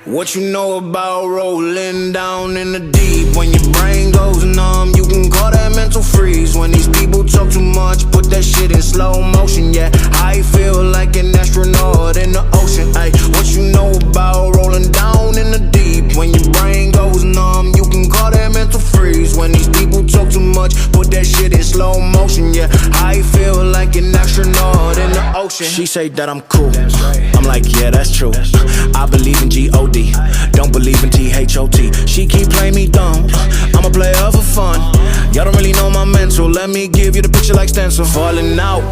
What you know about rolling down in the deep? When your brain goes numb, you can call that mental freeze. When these people talk too much, put that shit in slow motion. Yeah, I feel like an astronaut in the ocean. Ay, what you know about rolling down in the deep? When your brain goes numb, you can call that mental freeze. When these people talk too much, put that shit in slow motion. Yeah, I feel like an astronaut in the ocean. She say that I'm cool, I'm like, yeah, that's true. I believe in G-O-D, don't believe in T-H-O-T. She keep playing me dumb, I'm a player for fun. Y'all don't really know my mental, let me give you the picture like stencil. Falling out